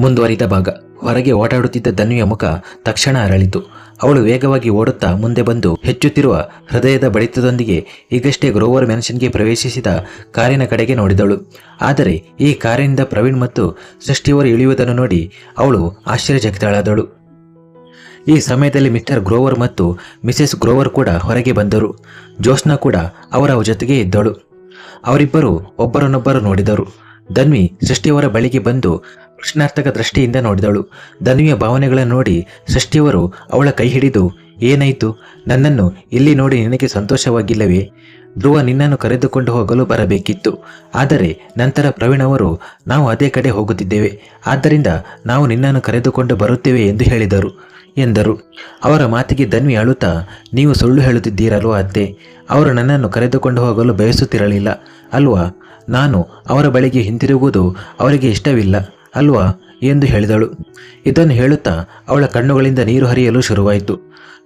ಮುಂದುವರಿದ ಭಾಗ. ಹೊರಗೆ ಓಡಾಡುತ್ತಿದ್ದ ಧನ್ವಿಯ ಮುಖ ತಕ್ಷಣ ಅರಳಿತು. ಅವಳು ವೇಗವಾಗಿ ಓಡುತ್ತಾ ಮುಂದೆ ಬಂದು ಹೆಚ್ಚುತ್ತಿರುವ ಹೃದಯದ ಬಡಿತದೊಂದಿಗೆ ಈಗಷ್ಟೇ ಗ್ರೋವರ್ ಮ್ಯಾನ್ಷನ್ಗೆ ಪ್ರವೇಶಿಸಿದ ಕಾರಿನ ಕಡೆಗೆ ನೋಡಿದಳು. ಆದರೆ ಈ ಕಾರಿನಿಂದ ಪ್ರವೀಣ್ ಮತ್ತು ಸೃಷ್ಟಿಯವರು ಇಳಿಯುವುದನ್ನು ನೋಡಿ ಅವಳು ಆಶ್ಚರ್ಯಚಕಿತಳಾದಳು. ಈ ಸಮಯದಲ್ಲಿ ಮಿಸ್ಟರ್ ಗ್ರೋವರ್ ಮತ್ತು ಮಿಸೆಸ್ ಗ್ರೋವರ್ ಕೂಡ ಹೊರಗೆ ಬಂದರು. ಜೋಸ್ನಾ ಕೂಡ ಅವರ ಜೊತೆಗೆ ಇದ್ದಳು. ಅವರಿಬ್ಬರು ಒಬ್ಬರನ್ನೊಬ್ಬರು ನೋಡಿದರು. ಧನ್ವಿ ಸೃಷ್ಟಿಯವರ ಬಳಿಗೆ ಬಂದು ಪ್ರಶ್ನಾರ್ಥಕ ದೃಷ್ಟಿಯಿಂದ ನೋಡಿದಳು. ಧನ್ವಿಯ ಭಾವನೆಗಳನ್ನು ನೋಡಿ ಸೃಷ್ಟಿಯವರು ಅವಳ ಕೈ ಹಿಡಿದು, ಏನಾಯಿತು? ನನ್ನನ್ನು ಇಲ್ಲಿ ನೋಡಿ ನಿನಗೆ ಸಂತೋಷವಾಗಿಲ್ಲವೇ? ಧ್ರುವ ನಿನ್ನನ್ನು ಕರೆದುಕೊಂಡು ಹೋಗಲು ಬರಬೇಕಿತ್ತು. ಆದರೆ ನಂತರ ಪ್ರವೀಣ್ ಅವರು ನಾವು ಅದೇ ಕಡೆ ಹೋಗುತ್ತಿದ್ದೇವೆ, ಆದ್ದರಿಂದ ನಾವು ನಿನ್ನನ್ನು ಕರೆದುಕೊಂಡು ಬರುತ್ತೇವೆ ಎಂದು ಹೇಳಿದರು ಎಂದರು. ಅವರ ಮಾತಿಗೆ ಧನ್ವಿ ಅಳುತ್ತಾ, ನೀವು ಸುಳ್ಳು ಹೇಳುತ್ತಿದ್ದೀರಲ್ವ ಅತ್ತೆ? ಅವರು ನನ್ನನ್ನು ಕರೆದುಕೊಂಡು ಹೋಗಲು ಬಯಸುತ್ತಿರಲಿಲ್ಲ ಅಲ್ವಾ? ನಾನು ಅವರ ಬಳಿಗೆ ಹಿಂತಿರುಗುವುದು ಅವರಿಗೆ ಇಷ್ಟವಿಲ್ಲ ಅಲ್ವಾ ಎಂದು ಹೇಳಿದಳು. ಇದನ್ನು ಹೇಳುತ್ತಾ ಅವಳ ಕಣ್ಣುಗಳಿಂದ ನೀರು ಹರಿಯಲು ಶುರುವಾಯಿತು.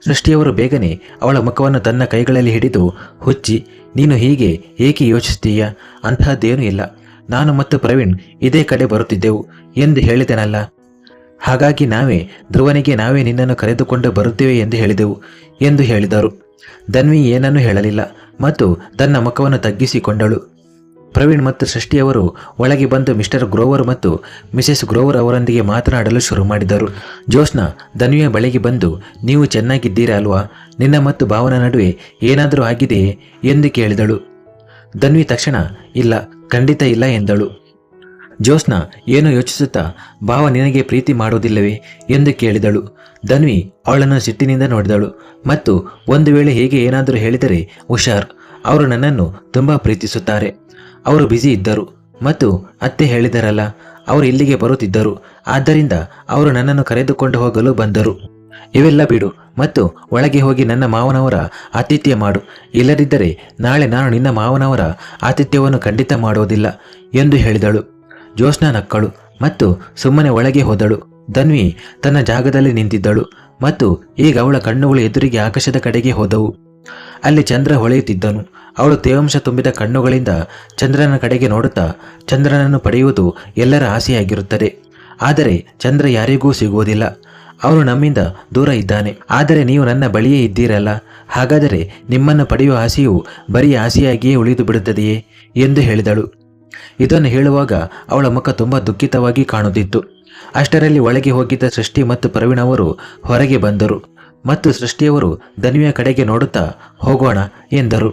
ಸೃಷ್ಟಿಯವರು ಬೇಗನೆ ಅವಳ ಮುಖವನ್ನು ತನ್ನ ಕೈಗಳಲ್ಲಿ ಹಿಡಿದು, ಹುಚ್ಚಿ, ನೀನು ಹೀಗೆ ಏಕೆ ಯೋಚಿಸ್ತೀಯ? ಅಂತಹದ್ದೇನೂ ಇಲ್ಲ. ನಾನು ಮತ್ತು ಪ್ರವೀಣ್ ಇದೇ ಕಡೆ ಬರುತ್ತಿದ್ದೆವು ಎಂದು ಹೇಳಿದೆನಲ್ಲ. ಹಾಗಾಗಿ ಧ್ರುವನಿಗೆ ನಾವೇ ನಿನ್ನನ್ನು ಕರೆದುಕೊಂಡು ಬರುತ್ತೇವೆ ಎಂದು ಹೇಳಿದೆವು ಎಂದು ಹೇಳಿದರು. ಧನ್ವಿ ಏನನ್ನೂ ಹೇಳಲಿಲ್ಲ ಮತ್ತು ತನ್ನ ಮುಖವನ್ನು ತಗ್ಗಿಸಿಕೊಂಡಳು. ಪ್ರವೀಣ್ ಮತ್ತು ಸೃಷ್ಟಿಯವರು ಒಳಗೆ ಬಂದು ಮಿಸ್ಟರ್ ಗ್ರೋವರ್ ಮತ್ತು ಮಿಸೆಸ್ ಗ್ರೋವರ್ ಅವರೊಂದಿಗೆ ಮಾತನಾಡಲು ಶುರು ಮಾಡಿದರು. ಜೋಸ್ನಾ ಧನ್ವಿಯ ಬಳಿಗೆ ಬಂದು, ನೀವು ಚೆನ್ನಾಗಿದ್ದೀರಾ ಅಲ್ವಾ? ನಿನ್ನ ಮತ್ತು ಭಾವನ ನಡುವೆ ಏನಾದರೂ ಆಗಿದೆಯೇ ಎಂದು ಕೇಳಿದಳು. ಧನ್ವಿ ತಕ್ಷಣ ಇಲ್ಲ, ಖಂಡಿತ ಇಲ್ಲ ಎಂದಳು. ಜೋಸ್ನಾ ಏನೋ ಯೋಚಿಸುತ್ತಾ, ಭಾವ ನಿನಗೆ ಪ್ರೀತಿ ಮಾಡುವುದಿಲ್ಲವೇ ಎಂದು ಕೇಳಿದಳು. ಧನ್ವಿ ಅವಳನ್ನು ಸಿಟ್ಟಿನಿಂದ ನೋಡಿದಳು ಮತ್ತು ಒಂದು ವೇಳೆ ಹೀಗೆ ಏನಾದರೂ ಹೇಳಿದರೆ ಹುಷಾರ್, ಅವರು ನನ್ನನ್ನು ತುಂಬ ಪ್ರೀತಿಸುತ್ತಾರೆ. ಅವರು ಬ್ಯುಸಿ ಇದ್ದರು ಮತ್ತು ಅತ್ತೆ ಹೇಳಿದರಲ್ಲ, ಅವರು ಇಲ್ಲಿಗೆ ಬರುತ್ತಿದ್ದರು, ಆದ್ದರಿಂದ ಅವರು ನನ್ನನ್ನು ಕರೆದುಕೊಂಡು ಹೋಗಲು ಬಂದರು. ಇವೆಲ್ಲ ಬಿಡು ಮತ್ತು ಒಳಗೆ ಹೋಗಿ ನನ್ನ ಮಾವನವರ ಆತಿಥ್ಯ ಮಾಡು. ಇಲ್ಲದಿದ್ದರೆ ನಾಳೆ ನಾನು ನಿನ್ನ ಮಾವನವರ ಆತಿಥ್ಯವನ್ನು ಖಂಡಿತ ಮಾಡುವುದಿಲ್ಲ ಎಂದು ಹೇಳಿದಳು. ಜೋಸ್ನಾ ನಕ್ಕಳು ಮತ್ತು ಸುಮ್ಮನೆ ಒಳಗೆ ಹೋದಳು. ಧನ್ವಿ ತನ್ನ ಜಾಗದಲ್ಲಿ ನಿಂತಿದ್ದಳು ಮತ್ತು ಈಗ ಅವಳ ಕಣ್ಣುಗಳು ಎದುರಿಗೆ ಆಕಾಶದ ಕಡೆಗೆ ಹೋದವು. ಅಲ್ಲಿ ಚಂದ್ರ ಹೊಳೆಯುತ್ತಿದ್ದನು. ಅವಳು ತೇವಾಂಶ ತುಂಬಿದ ಕಣ್ಣುಗಳಿಂದ ಚಂದ್ರನ ಕಡೆಗೆ ನೋಡುತ್ತಾ, ಚಂದ್ರನನ್ನು ಪಡೆಯುವುದು ಎಲ್ಲರ ಆಸೆಯಾಗಿರುತ್ತದೆ, ಆದರೆ ಚಂದ್ರ ಯಾರಿಗೂ ಸಿಗುವುದಿಲ್ಲ. ಅವನು ನಮ್ಮಿಂದ ದೂರ ಇದ್ದಾನೆ. ಆದರೆ ನೀವು ನನ್ನ ಬಳಿಯೇ ಇದ್ದೀರಲ್ಲ, ಹಾಗಾದರೆ ನಿಮ್ಮನ್ನು ಪಡೆಯುವ ಆಸೆಯು ಬರೀ ಆಸೆಯಾಗಿಯೇ ಉಳಿದು ಬಿಡುತ್ತದೆಯೇ ಎಂದು ಹೇಳಿದಳು. ಇದನ್ನು ಹೇಳುವಾಗ ಅವಳ ಮುಖ ತುಂಬ ದುಃಖಿತವಾಗಿ ಕಾಣುತ್ತಿತ್ತು. ಅಷ್ಟರಲ್ಲಿ ಒಳಗೆ ಹೋಗಿದ್ದ ಸೃಷ್ಟಿ ಮತ್ತು ಪ್ರವೀಣ್ ಅವರು ಹೊರಗೆ ಬಂದರು ಮತ್ತು ಸೃಷ್ಟಿಯವರು ಧನ್ವಿಯ ಕಡೆಗೆ ನೋಡುತ್ತಾ, ಹೋಗೋಣ ಎಂದರು.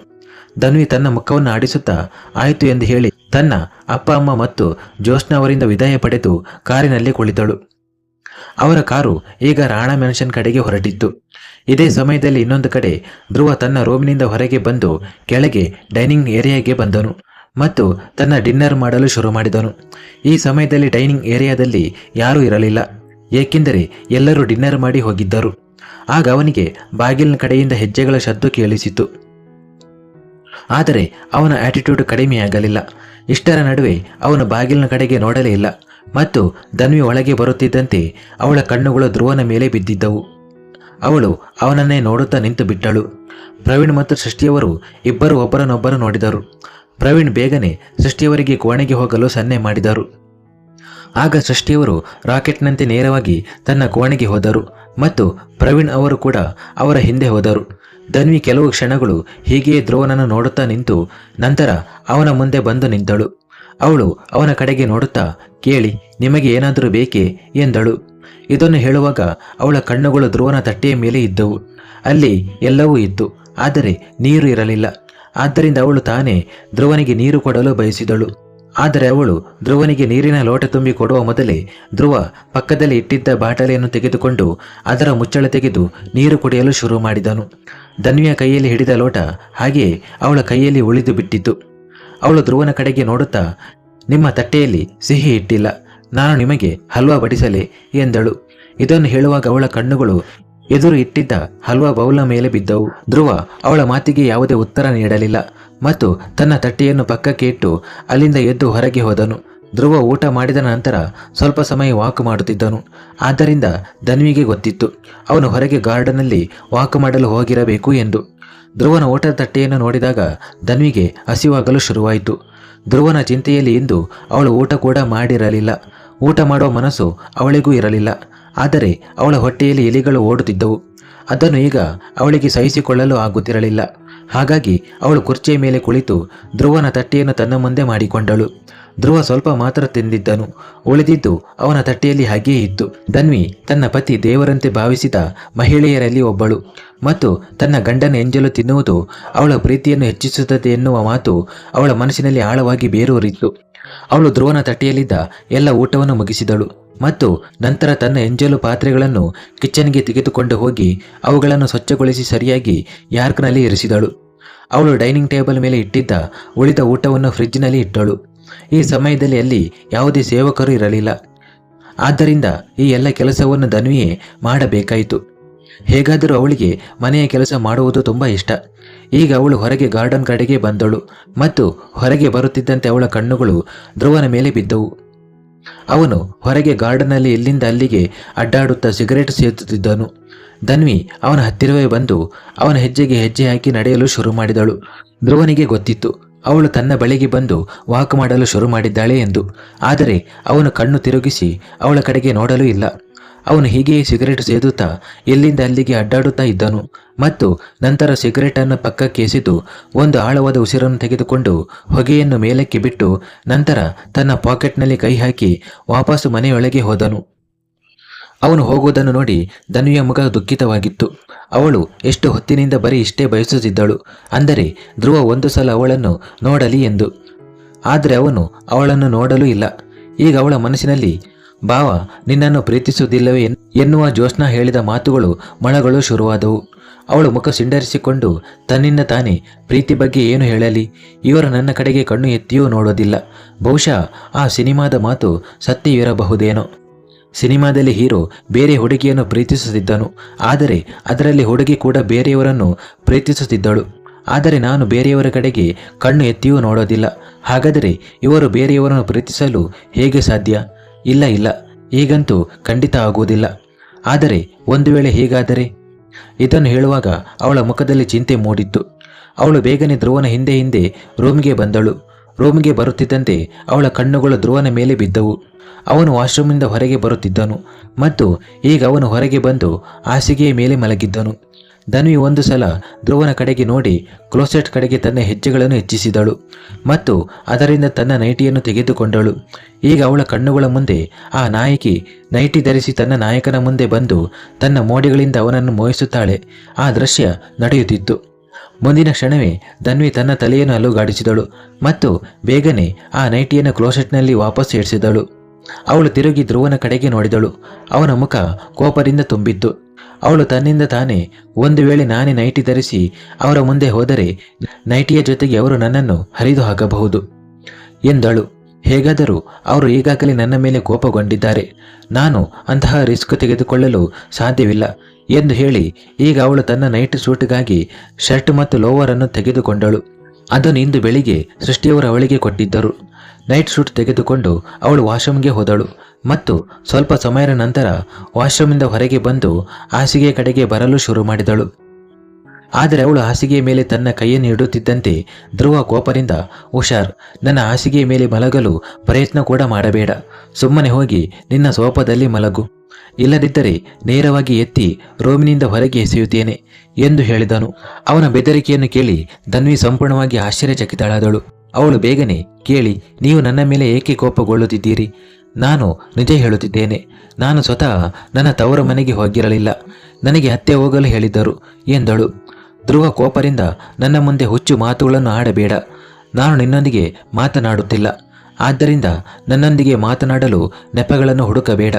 ಧನ್ವಿ ತನ್ನ ಮುಖವನ್ನು ಆಡಿಸುತ್ತಾ ಆಯಿತು ಎಂದು ಹೇಳಿ ತನ್ನ ಅಪ್ಪ ಅಮ್ಮ ಮತ್ತು ಜೋಸ್ನಾ ಅವರಿಂದ ವಿದಾಯ ಪಡೆದು ಕಾರಿನಲ್ಲಿ ಕುಳಿತಳು. ಅವರ ಕಾರು ಈಗ ರಾಣಾ ಮ್ಯಾನ್ಷನ್ ಕಡೆಗೆ ಹೊರಟಿತ್ತು. ಇದೇ ಸಮಯದಲ್ಲಿ ಇನ್ನೊಂದು ಕಡೆ ಧ್ರುವ ತನ್ನ ರೂಮಿನಿಂದ ಹೊರಗೆ ಬಂದು ಕೆಳಗೆ ಡೈನಿಂಗ್ ಏರಿಯಾಗೆ ಬಂದನು ಮತ್ತು ತನ್ನ ಡಿನ್ನರ್ ಮಾಡಲು ಶುರು ಮಾಡಿದನು. ಈ ಸಮಯದಲ್ಲಿ ಡೈನಿಂಗ್ ಏರಿಯಾದಲ್ಲಿ ಯಾರೂ ಇರಲಿಲ್ಲ, ಏಕೆಂದರೆ ಎಲ್ಲರೂ ಡಿನ್ನರ್ ಮಾಡಿ ಹೋಗಿದ್ದರು. ಆಗ ಅವನಿಗೆ ಬಾಗಿಲಿನ ಕಡೆಯಿಂದ ಹೆಜ್ಜೆಗಳ ಶಬ್ದ ಕೇಳಿಸಿತು. ಆದರೆ ಅವನ ಆಟಿಟ್ಯೂಡ್ ಕಡಿಮೆಯಾಗಲಿಲ್ಲ. ಇಷ್ಟರ ನಡುವೆ ಅವನು ಬಾಗಿಲಿನ ಕಡೆಗೆ ನೋಡಲೇ ಇಲ್ಲ ಮತ್ತು ಧನ್ವಿ ಒಳಗೆ ಬರುತ್ತಿದ್ದಂತೆ ಅವಳ ಕಣ್ಣುಗಳು ಧ್ರುವನ ಮೇಲೆ ಬಿದ್ದಿದ್ದವು. ಅವಳು ಅವನನ್ನೇ ನೋಡುತ್ತಾ ನಿಂತು ಬಿಟ್ಟಳು. ಪ್ರವೀಣ್ ಮತ್ತು ಸೃಷ್ಟಿಯವರು ಇಬ್ಬರು ಒಬ್ಬರನ್ನೊಬ್ಬರು ನೋಡಿದರು. ಪ್ರವೀಣ್ ಬೇಗನೆ ಸೃಷ್ಟಿಯವರಿಗೆ ಕೋಣೆಗೆ ಹೋಗಲು ಸನ್ನೆ ಮಾಡಿದರು. ಆಗ ಸೃಷ್ಟಿಯವರು ರಾಕೆಟ್ನಂತೆ ನೇರವಾಗಿ ತನ್ನ ಕೋಣೆಗೆ ಹೋದರು ಮತ್ತು ಪ್ರವೀಣ್ ಅವರು ಕೂಡ ಅವರ ಹಿಂದೆ ಹೋದರು. ಧನ್ವಿ ಕೆಲವು ಕ್ಷಣಗಳು ಹೀಗೆಯೇ ಧ್ರುವನನ್ನು ನೋಡುತ್ತಾ ನಿಂತು ನಂತರ ಅವನ ಮುಂದೆ ಬಂದು ನಿಂತಳು. ಅವಳು ಅವನ ಕಡೆಗೆ ನೋಡುತ್ತಾ, ಕೇಳಿ, ನಿಮಗೆ ಏನಾದರೂ ಬೇಕೇ ಎಂದಳು. ಇದನ್ನು ಹೇಳುವಾಗ ಅವಳ ಕಣ್ಣುಗಳು ಧ್ರುವನ ತಟ್ಟೆಯ ಮೇಲೆ ಇದ್ದವು. ಅಲ್ಲಿ ಎಲ್ಲವೂ ಇತ್ತು, ಆದರೆ ನೀರು ಇರಲಿಲ್ಲ. ಆದ್ದರಿಂದ ಅವಳು ತಾನೇ ಧ್ರುವನಿಗೆ ನೀರು ಕೊಡಲು ಬಯಸಿದಳು. ಆದರೆ ಅವಳು ಧ್ರುವನಿಗೆ ನೀರಿನ ಲೋಟ ತುಂಬಿ ಕೊಡುವ ಮೊದಲೇ ಧ್ರುವ ಪಕ್ಕದಲ್ಲಿ ಇಟ್ಟಿದ್ದ ಬಾಟಲಿಯನ್ನು ತೆಗೆದುಕೊಂಡು ಅದರ ಮುಚ್ಚಳ ತೆಗೆದು ನೀರು ಕುಡಿಯಲು ಶುರು ಮಾಡಿದನು. ಧನ್ವಿಯ ಕೈಯಲ್ಲಿ ಹಿಡಿದ ಲೋಟ ಹಾಗೆಯೇ ಅವಳ ಕೈಯಲ್ಲಿ ಉಳಿದು ಬಿಟ್ಟಿತು. ಅವಳು ಧ್ರುವನ ಕಡೆಗೆ ನೋಡುತ್ತಾ, ನಿಮ್ಮ ತಟ್ಟೆಯಲ್ಲಿ ಸಿಹಿ ಇಟ್ಟಿಲ್ಲ, ನಾನು ನಿಮಗೆ ಹಲ್ವಾ ಬಡಿಸಲೇ ಎಂದಳು. ಇದನ್ನು ಹೇಳುವಾಗ ಅವಳ ಕಣ್ಣುಗಳು ಎದುರು ಇಟ್ಟಿದ್ದ ಹಲ್ವಾ ಬೌಲ್ನ ಮೇಲೆ ಬಿದ್ದವು. ಧ್ರುವ ಅವಳ ಮಾತಿಗೆ ಯಾವುದೇ ಉತ್ತರ ನೀಡಲಿಲ್ಲ ಮತ್ತು ತನ್ನ ತಟ್ಟೆಯನ್ನು ಪಕ್ಕಕ್ಕೆ ಇಟ್ಟು ಅಲ್ಲಿಂದ ಎದ್ದು ಹೊರಗೆ ಹೋದನು. ಧ್ರುವ ಊಟ ಮಾಡಿದ ನಂತರ ಸ್ವಲ್ಪ ಸಮಯ ವಾಕ್ ಮಾಡುತ್ತಿದ್ದನು. ಆದ್ದರಿಂದ ಧನ್ವಿಗೆ ಗೊತ್ತಿತ್ತು ಅವನು ಹೊರಗೆ ಗಾರ್ಡನ್ನಲ್ಲಿ ವಾಕ್ ಮಾಡಲು ಹೋಗಿರಬೇಕು ಎಂದು. ಧ್ರುವನ ಊಟದ ತಟ್ಟೆಯನ್ನು ನೋಡಿದಾಗ ಧನ್ವಿಗೆ ಹಸಿವಾಗಲು ಶುರುವಾಯಿತು. ಧ್ರುವನ ಚಿಂತೆಯಲ್ಲಿ ಇಂದು ಅವಳು ಊಟ ಕೂಡ ಮಾಡಿರಲಿಲ್ಲ. ಊಟ ಮಾಡುವ ಮನಸ್ಸು ಅವಳಿಗೂ ಇರಲಿಲ್ಲ. ಆದರೆ ಅವಳ ಹೊಟ್ಟೆಯಲ್ಲಿ ಎಲಿಗಳು ಓಡುತ್ತಿದ್ದವು. ಅದನ್ನು ಈಗ ಅವಳಿಗೆ ಸಹಿಸಿಕೊಳ್ಳಲು ಆಗುತ್ತಿರಲಿಲ್ಲ. ಹಾಗಾಗಿ ಅವಳು ಕುರ್ಚಿಯ ಮೇಲೆ ಕುಳಿತು ಧ್ರುವನ ತಟ್ಟೆಯನ್ನು ತನ್ನ ಮುಂದೆ ಮಾಡಿಕೊಂಡಳು. ಧ್ರುವ ಸ್ವಲ್ಪ ಮಾತ್ರ ತಿಂದಿದ್ದನು. ಉಳಿದಿದ್ದು ಅವನ ತಟ್ಟೆಯಲ್ಲಿ ಹಾಗೆಯೇ ಇತ್ತು. ಧನ್ವಿ ತನ್ನ ಪತಿ ದೇವರಂತೆ ಭಾವಿಸಿದ ಮಹಿಳೆಯರಲ್ಲಿ ಒಬ್ಬಳು ಮತ್ತು ತನ್ನ ಗಂಡನ ಎಂಜಲು ತಿನ್ನುವುದು ಅವಳ ಪ್ರೀತಿಯನ್ನು ಹೆಚ್ಚಿಸುತ್ತದೆ ಎನ್ನುವ ಮಾತು ಅವಳ ಮನಸ್ಸಿನಲ್ಲಿ ಆಳವಾಗಿ ಬೇರೂರಿತ್ತು. ಅವಳು ಧ್ರುವನ ತಟ್ಟೆಯಲ್ಲಿದ್ದ ಎಲ್ಲ ಊಟವನ್ನು ಮುಗಿಸಿದಳು ಮತ್ತು ನಂತರ ತನ್ನ ಎಂಜಲು ಪಾತ್ರೆಗಳನ್ನು ಕಿಚನ್ಗೆ ತೆಗೆದುಕೊಂಡು ಹೋಗಿ ಅವುಗಳನ್ನು ಸ್ವಚ್ಛಗೊಳಿಸಿ ಸರಿಯಾಗಿ ಯಾರ್ಕ್ನಲ್ಲಿ ಇರಿಸಿದಳು. ಅವಳು ಡೈನಿಂಗ್ ಟೇಬಲ್ ಮೇಲೆ ಇಟ್ಟಿದ್ದ ಉಳಿದ ಊಟವನ್ನು ಫ್ರಿಡ್ಜ್ನಲ್ಲಿ ಇಟ್ಟಳು. ಈ ಸಮಯದಲ್ಲಿ ಅಲ್ಲಿ ಯಾವುದೇ ಸೇವಕರು ಇರಲಿಲ್ಲ. ಆದ್ದರಿಂದ ಈ ಎಲ್ಲ ಕೆಲಸವನ್ನು ಧನ್ವಿಯೇ ಮಾಡಬೇಕಾಯಿತು. ಹೇಗಾದರೂ ಅವಳಿಗೆ ಮನೆಯ ಕೆಲಸ ಮಾಡುವುದು ತುಂಬ ಇಷ್ಟ. ಈಗ ಅವಳು ಹೊರಗೆ ಗಾರ್ಡನ್ ಕಡೆಗೆ ಬಂದಳು ಮತ್ತು ಹೊರಗೆ ಬರುತ್ತಿದ್ದಂತೆ ಅವಳ ಕಣ್ಣುಗಳು ಧ್ರುವನ ಮೇಲೆ ಬಿದ್ದವು. ಅವನು ಹೊರಗೆ ಗಾರ್ಡನ್ನಲ್ಲಿ ಇಲ್ಲಿಂದ ಅಲ್ಲಿಗೆ ಅಡ್ಡಾಡುತ್ತಾ ಸಿಗರೇಟ್ ಸೇದುತ್ತಿದ್ದನು. ಧನ್ವಿ ಅವನ ಹತ್ತಿರವೇ ಬಂದು ಅವನ ಹೆಜ್ಜೆಗೆ ಹೆಜ್ಜೆ ಹಾಕಿ ನಡೆಯಲು ಶುರು ಮಾಡಿದಳು. ಧ್ರುವನಿಗೆ ಗೊತ್ತಿತ್ತು ಅವಳು ತನ್ನ ಬಳಿಗೆ ಬಂದು ವಾಕ್ ಮಾಡಲು ಶುರು ಮಾಡಿದ್ದಾಳೆ ಎಂದು. ಆದರೆ ಅವನು ಕಣ್ಣು ತಿರುಗಿಸಿ ಅವಳ ಕಡೆಗೆ ನೋಡಲೂ ಇಲ್ಲ. ಅವನು ಹೀಗೆಯೇ ಸಿಗರೇಟ್ ಸೇದುತ್ತಾ ಎಲ್ಲಿಂದ ಅಲ್ಲಿಗೆ ಅಡ್ಡಾಡುತ್ತಾ ಇದ್ದನು ಮತ್ತು ನಂತರ ಸಿಗರೇಟನ್ನು ಪಕ್ಕಕ್ಕೆ ಎಸೆದು ಒಂದು ಆಳವಾದ ಉಸಿರನ್ನು ತೆಗೆದುಕೊಂಡು ಹೊಗೆಯನ್ನು ಮೇಲಕ್ಕೆ ಬಿಟ್ಟು ನಂತರ ತನ್ನ ಪಾಕೆಟ್ನಲ್ಲಿ ಕೈ ಹಾಕಿ ವಾಪಸ್ಸು ಮನೆಯೊಳಗೆ ಹೋದನು. ಅವನು ಹೋಗುವುದನ್ನು ನೋಡಿ ಧನ್ವಿಯ ಮುಖ ದುಃಖಿತವಾಗಿತ್ತು. ಅವಳು ಎಷ್ಟು ಹೊತ್ತಿನಿಂದ ಬರೀ ಇಷ್ಟೇ ಬಯಸುತ್ತಿದ್ದಳು, ಅಂದರೆ ಧ್ರುವ ಒಂದು ಸಲ ಅವಳನ್ನು ನೋಡಲಿ ಎಂದು. ಆದರೆ ಅವನು ಅವಳನ್ನು ನೋಡಲೂ ಇಲ್ಲ. ಈಗ ಅವಳ ಮನಸ್ಸಿನಲ್ಲಿ ಭಾವ ನಿನ್ನನ್ನು ಪ್ರೀತಿಸುವುದಿಲ್ಲವೇ ಎನ್ನುವ ಜ್ಯೋತ್ಸ್ನಾ ಹೇಳಿದ ಮಾತುಗಳು ಮೊಳಗಳು ಶುರುವಾದವು. ಅವಳು ಮುಖ ಸಿಂಡರಿಸಿಕೊಂಡು ತನ್ನಿಂದ ತಾನೇ ಪ್ರೀತಿ ಬಗ್ಗೆ ಏನು ಹೇಳಲಿ, ಇವರು ನನ್ನ ಕಡೆಗೆ ಕಣ್ಣು ಎತ್ತಿಯೂ ನೋಡೋದಿಲ್ಲ. ಬಹುಶಃ ಆ ಸಿನಿಮಾದ ಮಾತು ಸತ್ಯವಿರಬಹುದೇನೋ. ಸಿನಿಮಾದಲ್ಲಿ ಹೀರೋ ಬೇರೆ ಹುಡುಗಿಯನ್ನು ಪ್ರೀತಿಸುತ್ತಿದ್ದನು, ಆದರೆ ಅದರಲ್ಲಿ ಹುಡುಗಿ ಕೂಡ ಬೇರೆಯವರನ್ನು ಪ್ರೀತಿಸುತ್ತಿದ್ದಳು. ಆದರೆ ನಾನು ಬೇರೆಯವರ ಕಡೆಗೆ ಕಣ್ಣು ಎತ್ತಿಯೂ ನೋಡೋದಿಲ್ಲ. ಹಾಗಾದರೆ ಇವರು ಬೇರೆಯವರನ್ನು ಪ್ರೀತಿಸಲು ಹೇಗೆ ಸಾಧ್ಯ? ಇಲ್ಲ ಇಲ್ಲ, ಈಗಂತೂ ಖಂಡಿತ ಆಗುವುದಿಲ್ಲ. ಆದರೆ ಒಂದು ವೇಳೆ ಹೀಗಾದರೆ? ಇದನ್ನು ಹೇಳುವಾಗ ಅವಳ ಮುಖದಲ್ಲಿ ಚಿಂತೆ ಮೂಡಿತ್ತು. ಅವಳು ಬೇಗನೆ ಧ್ರುವನ ಹಿಂದೆ ಹಿಂದೆ ರೂಮ್ಗೆ ಬಂದಳು. ರೂಮ್ಗೆ ಬರುತ್ತಿದ್ದಂತೆ ಅವಳ ಕಣ್ಣುಗಳು ಧ್ರುವನ ಮೇಲೆ ಬಿದ್ದವು. ಅವನು ವಾಶ್ರೂಮಿಂದ ಹೊರಗೆ ಬರುತ್ತಿದ್ದನು ಮತ್ತು ಈಗ ಅವನು ಹೊರಗೆ ಬಂದು ಹಾಸಿಗೆಯ ಮೇಲೆ ಮಲಗಿದ್ದನು. ಧನ್ವಿ ಒಂದು ಸಲ ಧ್ರುವನ ಕಡೆಗೆ ನೋಡಿ ಕ್ಲೋಸೆಟ್ ಕಡೆಗೆ ತನ್ನ ಹೆಜ್ಜೆಗಳನ್ನು ಹೆಚ್ಚಿಸಿದಳು ಮತ್ತು ಅದರಿಂದ ತನ್ನ ನೈಟಿಯನ್ನು ತೆಗೆದುಕೊಂಡಳು. ಈಗ ಅವಳ ಕಣ್ಣುಗಳ ಮುಂದೆ ಆ ನಾಯಕಿ ನೈಟಿ ಧರಿಸಿ ತನ್ನ ನಾಯಕನ ಮುಂದೆ ಬಂದು ತನ್ನ ಮೋಡಿಗಳಿಂದ ಅವನನ್ನು ಮೋಹಿಸುತ್ತಾಳೆ. ಆ ದೃಶ್ಯ ನಡೆಯುತ್ತಿತ್ತು. ಮುಂದಿನ ಕ್ಷಣವೇ ಧನ್ವಿ ತನ್ನ ತಲೆಯನ್ನು ಅಲುಗಾಡಿಸಿದಳು ಮತ್ತು ಬೇಗನೆ ಆ ನೈಟಿಯನ್ನು ಕ್ಲೋಸೆಟ್ನಲ್ಲಿ ವಾಪಸ್ ಇರಿಸಿದಳು. ಅವಳು ತಿರುಗಿ ಧ್ರುವನ ಕಡೆಗೆ ನೋಡಿದಳು. ಅವನ ಮುಖ ಕೋಪದಿಂದ ತುಂಬಿತ್ತು. ಅವಳು ತನ್ನಿಂದ ತಾನೇ ಒಂದು ವೇಳೆ ನಾನೇ ನೈಟಿ ಧರಿಸಿ ಅವರ ಮುಂದೆ ಹೋದರೆ ನೈಟಿಯ ಜೊತೆಗೆ ಅವರು ನನ್ನನ್ನು ಹರಿದು ಹಾಕಬಹುದು ಎಂದಳು. ಹೇಗಾದರೂ ಅವರು ಈಗಾಗಲೇ ನನ್ನ ಮೇಲೆ ಕೋಪಗೊಂಡಿದ್ದಾರೆ, ನಾನು ಅಂತಹ ರಿಸ್ಕ್ ತೆಗೆದುಕೊಳ್ಳಲು ಸಾಧ್ಯವಿಲ್ಲ ಎಂದು ಹೇಳಿ ಈಗ ಅವಳು ತನ್ನ ನೈಟ್ ಸೂಟ್ಗಾಗಿ ಶರ್ಟ್ ಮತ್ತು ಲೋವರನ್ನು ತೆಗೆದುಕೊಂಡಳು. ಅದನ್ನು ಇಂದು ಬೆಳಿಗ್ಗೆ ಸೃಷ್ಟಿಯವರು ಅವಳಿಗೆ ಕೊಟ್ಟಿದ್ದರು. ನೈಟ್ ಸೂಟ್ ತೆಗೆದುಕೊಂಡು ಅವಳು ವಾಶ್ರೂಮ್ಗೆ ಹೋದಳು ಮತ್ತು ಸ್ವಲ್ಪ ಸಮಯದ ನಂತರ ವಾಶ್ರೂಮಿಂದ ಹೊರಗೆ ಬಂದು ಹಾಸಿಗೆ ಕಡೆಗೆ ಬರಲು ಶುರು ಮಾಡಿದಳು. ಆದರೆ ಅವಳು ಹಾಸಿಗೆಯ ಮೇಲೆ ತನ್ನ ಕೈಯನ್ನು ಇಡುತ್ತಿದ್ದಂತೆ ಧ್ರುವ ಕೋಪದಿಂದ, ಹುಷಾರ್, ನನ್ನ ಹಾಸಿಗೆಯ ಮೇಲೆ ಮಲಗಲು ಪ್ರಯತ್ನ ಕೂಡ ಮಾಡಬೇಡ, ಸುಮ್ಮನೆ ಹೋಗಿ ನಿನ್ನ ಸೋಫಾದಲ್ಲಿ ಮಲಗು, ಇಲ್ಲದಿದ್ದರೆ ನೇರವಾಗಿ ಎತ್ತಿ ರೂಮಿನಿಂದ ಹೊರಗೆ ಎಸೆಯುತ್ತೇನೆ ಎಂದು ಹೇಳಿದನು. ಅವನ ಬೆದರಿಕೆಯನ್ನು ಕೇಳಿ ಧನ್ವಿ ಸಂಪೂರ್ಣವಾಗಿ ಆಶ್ಚರ್ಯಚಕಿತಳಾದಳು. ಅವಳು ಬೇಗನೆ, ಕೇಳಿ, ನೀವು ನನ್ನ ಮೇಲೆ ಏಕೆ ಕೋಪಗೊಳ್ಳುತ್ತಿದ್ದೀರಿ? ನಾನು ನಿಜ ಹೇಳುತ್ತಿದ್ದೇನೆ, ನಾನು ಸ್ವತಃ ನನ್ನ ತವರ ಮನೆಗೆ ಹೋಗಿರಲಿಲ್ಲ, ನನಗೆ ಹತ್ತೆ ಹೋಗಲು ಹೇಳಿದ್ದರು ಎಂದಳು. ಧ್ರುವ ಕೋಪದಿಂದ, ನನ್ನ ಮುಂದೆ ಹುಚ್ಚು ಮಾತುಗಳನ್ನು ಆಡಬೇಡ, ನಾನು ನಿನ್ನೊಂದಿಗೆ ಮಾತನಾಡುತ್ತಿಲ್ಲ, ಆದ್ದರಿಂದ ನನ್ನೊಂದಿಗೆ ಮಾತನಾಡಲು ನೆಪಗಳನ್ನು ಹುಡುಕಬೇಡ.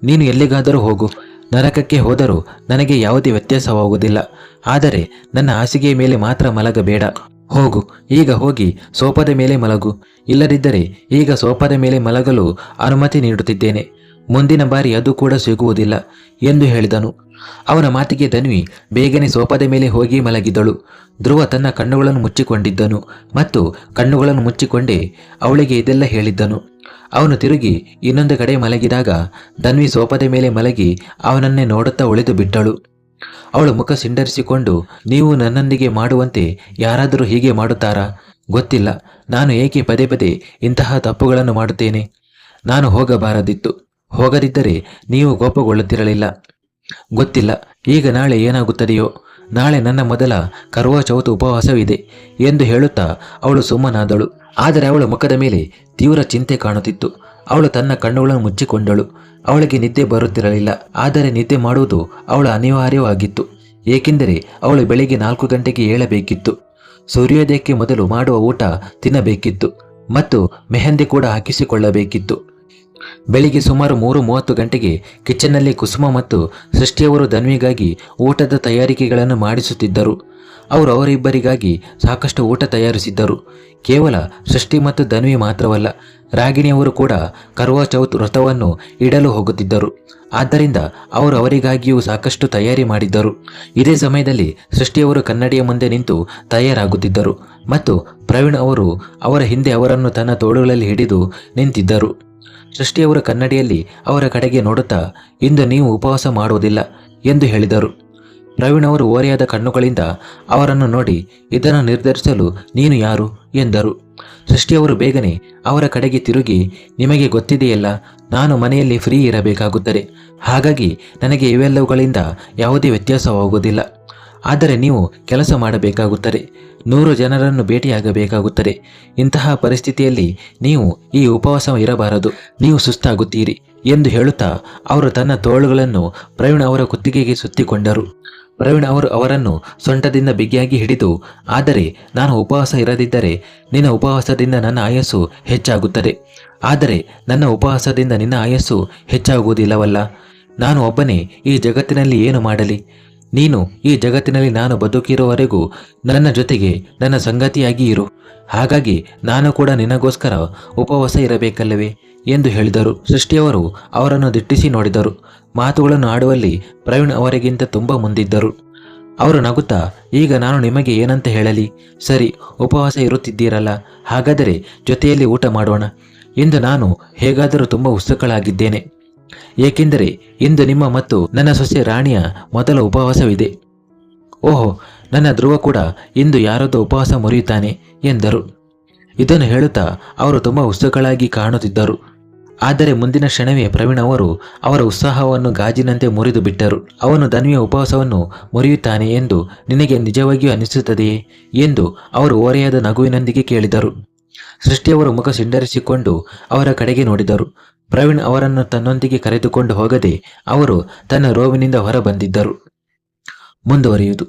ನೀನು ಎಲ್ಲಿಗಾದರೂ ಹೋಗು, ನರಕಕ್ಕೆ ಹೋದರೂ ನನಗೆ ಯಾವುದೇ ವ್ಯತ್ಯಾಸವಾಗುವುದಿಲ್ಲ, ಆದರೆ ನನ್ನ ಹಾಸಿಗೆಯ ಮೇಲೆ ಮಾತ್ರ ಮಲಗಬೇಡ. ಹೋಗು, ಈಗ ಹೋಗಿ ಸೋಫಾದ ಮೇಲೆ ಮಲಗು, ಇಲ್ಲದಿದ್ದರೆ ಈಗ ಸೋಫಾದ ಮೇಲೆ ಮಲಗಲು ಅನುಮತಿ ನೀಡುತ್ತಿದ್ದೇನೆ, ಮುಂದಿನ ಬಾರಿ ಅದು ಕೂಡ ಸಿಗುವುದಿಲ್ಲ ಎಂದು ಹೇಳಿದನು. ಅವನ ಮಾತಿಗೆ ಧನ್ವಿ ಬೇಗನೆ ಸೋಫಾದ ಮೇಲೆ ಹೋಗಿ ಮಲಗಿದಳು. ಧ್ರುವ ತನ್ನ ಕಣ್ಣುಗಳನ್ನು ಮುಚ್ಚಿಕೊಂಡಿದ್ದನು ಮತ್ತು ಕಣ್ಣುಗಳನ್ನು ಮುಚ್ಚಿಕೊಂಡೇ ಅವಳಿಗೆ ಇದೆಲ್ಲ ಹೇಳಿದ್ದನು. ಅವನು ತಿರುಗಿ ಇನ್ನೊಂದು ಕಡೆ ಮಲಗಿದಾಗ ಧನ್ವಿ ಸೋಫಾದ ಮೇಲೆ ಮಲಗಿ ಅವನನ್ನೇ ನೋಡುತ್ತಾ ಉಳಿದು ಬಿಟ್ಟಳು. ಅವಳು ಮುಖ ಸಿಂಡರಿಸಿಕೊಂಡು, ನೀವು ನನ್ನೊಂದಿಗೆ ಮಾಡುವಂತೆ ಯಾರಾದರೂ ಹೀಗೆ ಮಾಡುತ್ತಾರಾ? ಗೊತ್ತಿಲ್ಲ, ನಾನು ಏಕೆ ಪದೇ ಪದೇ ಇಂತಹ ತಪ್ಪುಗಳನ್ನು ಮಾಡುತ್ತೇನೆ. ನಾನು ಹೋಗಬಾರದಿತ್ತು. ಹೋಗದಿದ್ದರೆ ನೀವು ಕೋಪಗೊಳ್ಳುತ್ತಿರಲಿಲ್ಲ. ಗೊತ್ತಿಲ್ಲ ಈಗ ನಾಳೆ ಏನಾಗುತ್ತದೆಯೋ. ನಾಳೆ ನನ್ನ ಮೊದಲ ಕರ್ವಾ ಚೌತ್ ಉಪವಾಸವಿದೆ ಎಂದು ಹೇಳುತ್ತಾ ಅವಳು ಸುಮ್ಮನಾದಳು. ಆದರೆ ಅವಳ ಮುಖದ ಮೇಲೆ ತೀವ್ರ ಚಿಂತೆ ಕಾಣುತ್ತಿತ್ತು. ಅವಳು ತನ್ನ ಕಣ್ಣುಗಳನ್ನು ಮುಚ್ಚಿಕೊಂಡಳು. ಅವಳಿಗೆ ನಿದ್ದೆ ಬರುತ್ತಿರಲಿಲ್ಲ. ಆದರೆ ನಿದ್ದೆ ಮಾಡುವುದು ಅವಳ ಅನಿವಾರ್ಯವಾಗಿತ್ತು. ಏಕೆಂದರೆ ಅವಳು ಬೆಳಿಗ್ಗೆ 4 ಗಂಟೆಗೆ ಏಳಬೇಕಿತ್ತು. ಸೂರ್ಯೋದಯಕ್ಕೆ ಮೊದಲು ಮಾಡುವ ಊಟ ತಿನ್ನಬೇಕಿತ್ತು ಮತ್ತು ಮೆಹಂದಿ ಕೂಡ ಹಾಕಿಸಿಕೊಳ್ಳಬೇಕಿತ್ತು. ಬೆಳಿಗ್ಗೆ ಸುಮಾರು 3:30 ಗಂಟೆಗೆ ಕಿಚನ್ನಲ್ಲಿ ಕುಸುಮ ಮತ್ತು ಸೃಷ್ಟಿಯವರು ಧನ್ವಿಗಾಗಿ ಊಟದ ತಯಾರಿಕೆಗಳನ್ನು ಮಾಡಿಸುತ್ತಿದ್ದರು. ಅವರು ಅವರಿಬ್ಬರಿಗಾಗಿ ಸಾಕಷ್ಟು ಊಟ ತಯಾರಿಸಿದ್ದರು. ಕೇವಲ ಸೃಷ್ಟಿ ಮತ್ತು ಧನ್ವಿ ಮಾತ್ರವಲ್ಲ, ರಾಗಿಣಿಯವರು ಕೂಡ ಕರ್ವಾ ಚೌತ್ ವ್ರತವನ್ನು ಇಡಲು ಹೋಗುತ್ತಿದ್ದರು. ಆದ್ದರಿಂದ ಅವರು ಅವರಿಗಾಗಿಯೂ ಸಾಕಷ್ಟು ತಯಾರಿ ಮಾಡಿದ್ದರು. ಇದೇ ಸಮಯದಲ್ಲಿ ಸೃಷ್ಟಿಯವರು ಕನ್ನಡಿಯ ಮುಂದೆ ನಿಂತು ತಯಾರಾಗುತ್ತಿದ್ದರು ಮತ್ತು ಪ್ರವೀಣ್ ಅವರು ಅವರ ಹಿಂದೆ ಅವರನ್ನು ತನ್ನ ತೋಳುಗಳಲ್ಲಿ ಹಿಡಿದು ನಿಂತಿದ್ದರು. ಸೃಷ್ಟಿಯವರ ಕನ್ನಡಿಯಲ್ಲಿ ಅವರ ಕಡೆಗೆ ನೋಡುತ್ತಾ, ಇಂದು ನೀವು ಉಪವಾಸ ಮಾಡುವುದಿಲ್ಲ ಎಂದು ಹೇಳಿದರು. ಪ್ರವೀಣ್ ಅವರು ಓರೆಯಾದ ಕಣ್ಣುಗಳಿಂದ ಅವರನ್ನು ನೋಡಿ, ಇದನ್ನು ನಿರ್ಧರಿಸಲು ನೀನು ಯಾರು ಎಂದರು. ಸೃಷ್ಟಿಯವರು ಬೇಗನೆ ಅವರ ಕಡೆಗೆ ತಿರುಗಿ, ನಿಮಗೆ ಗೊತ್ತಿದೆಯಲ್ಲ, ನಾನು ಮನೆಯಲ್ಲಿ ಫ್ರೀ ಇರಬೇಕಾಗುತ್ತದೆ. ಹಾಗಾಗಿ ನನಗೆ ಇವೆಲ್ಲವುಗಳಿಂದ ಯಾವುದೇ ವ್ಯತ್ಯಾಸವಾಗುವುದಿಲ್ಲ. ಆದರೆ ನೀವು ಕೆಲಸ ಮಾಡಬೇಕಾಗುತ್ತದೆ, 100 ಜನರನ್ನು ಭೇಟಿಯಾಗಬೇಕಾಗುತ್ತದೆ. ಇಂತಹ ಪರಿಸ್ಥಿತಿಯಲ್ಲಿ ನೀವು ಈ ಉಪವಾಸ ಇರಬಾರದು, ನೀವು ಸುಸ್ತಾಗುತ್ತೀರಿ ಎಂದು ಹೇಳುತ್ತಾ ಅವರು ತನ್ನ ತೋಳುಗಳನ್ನು ಪ್ರವೀಣ್ ಅವರ ಕುತ್ತಿಗೆಗೆ ಸುತ್ತಿಕೊಂಡರು. ಪ್ರವೀಣ್ ಅವರು ಅವರನ್ನು ಸೊಂಟದಿಂದ ಬಿಗಿಯಾಗಿ ಹಿಡಿದು, ಆದರೆ ನಾನು ಉಪವಾಸ ಇರದಿದ್ದರೆ ನಿನ್ನ ಉಪವಾಸದಿಂದ ನನ್ನ ಆಯಸ್ಸು ಹೆಚ್ಚಾಗುತ್ತದೆ. ಆದರೆ ನನ್ನ ಉಪವಾಸದಿಂದ ನಿನ್ನ ಆಯಸ್ಸು ಹೆಚ್ಚಾಗುವುದಿಲ್ಲವಲ್ಲ. ನಾನು ಒಬ್ಬನೇ ಈ ಜಗತ್ತಿನಲ್ಲಿ ಏನು ಮಾಡಲಿ? ನೀನು ಈ ಜಗತ್ತಿನಲ್ಲಿ ನಾನು ಬದುಕಿರುವವರೆಗೂ ನನ್ನ ಜೊತೆಗೆ ನನ್ನ ಸಂಗತಿಯಾಗಿ ಇರು. ಹಾಗಾಗಿ ನಾನು ಕೂಡ ನಿನಗೋಸ್ಕರ ಉಪವಾಸ ಇರಬೇಕಲ್ಲವೇ ಎಂದು ಹೇಳಿದರು. ಸೃಷ್ಟಿಯವರು ಅವರನ್ನು ದಿಟ್ಟಿಸಿ ನೋಡಿದರು. ಮಾತುಗಳನ್ನು ಆಡುವಲ್ಲಿ ಪ್ರವೀಣ್ ಅವರಿಗಿಂತ ತುಂಬ ಮುಂದಿದ್ದರು. ಅವರು ನಗುತ್ತಾ, ಈಗ ನಾನು ನಿಮಗೆ ಏನಂತ ಹೇಳಲಿ? ಸರಿ, ಉಪವಾಸ ಇರುತ್ತಿದ್ದೀರಲ್ಲ, ಹಾಗಾದರೆ ಜೊತೆಯಲ್ಲಿ ಊಟ ಮಾಡೋಣ. ಇಂದು ನಾನು ಹೇಗಾದರೂ ತುಂಬ ಉತ್ಸುಕಳಾಗಿದ್ದೇನೆ. ಏಕೆಂದರೆ ಇಂದು ನಿಮ್ಮ ಮತ್ತು ನನ್ನ ಸೊಸೆ ರಾಣಿಯ ಮೊದಲ ಉಪವಾಸವಿದೆ. ಓಹೋ, ನನ್ನ ಧ್ರುವ ಕೂಡ ಇಂದು ಯಾರದೋ ಉಪವಾಸ ಮುರಿಯುತ್ತಾನೆ ಎಂದರು. ಇದನ್ನು ಹೇಳುತ್ತಾ ಅವರು ತುಂಬ ಉತ್ಸುಕಳಾಗಿ ಕಾಣುತ್ತಿದ್ದರು. ಆದರೆ ಮುಂದಿನ ಕ್ಷಣವೇ ಪ್ರವೀಣ್ ಅವರು ಅವರ ಉತ್ಸಾಹವನ್ನು ಗಾಜಿನಂತೆ ಮುರಿದು ಬಿಟ್ಟರು. ಅವನು ಧನ್ವಿಯ ಉಪವಾಸವನ್ನು ಮುರಿಯುತ್ತಾನೆ ಎಂದು ನಿನಗೆ ನಿಜವಾಗಿಯೂ ಅನಿಸುತ್ತದೆಯೇ ಎಂದು ಅವರು ಓರೆಯಾದ ನಗುವಿನೊಂದಿಗೆ ಕೇಳಿದರು. ಸೃಷ್ಟಿಯವರು ಮುಖ ಸಿಂಡರಿಸಿಕೊಂಡು ಅವರ ಕಡೆಗೆ ನೋಡಿದರು. ಪ್ರವೀಣ್ ಅವರನ್ನು ತನ್ನೊಂದಿಗೆ ಕರೆದುಕೊಂಡು ಹೋಗದೆ ಅವರು ತನ್ನ ರೋವಿನಿಂದ ಹೊರ ಬಂದಿದ್ದರು. ಮುಂದುವರಿಯುವುದು.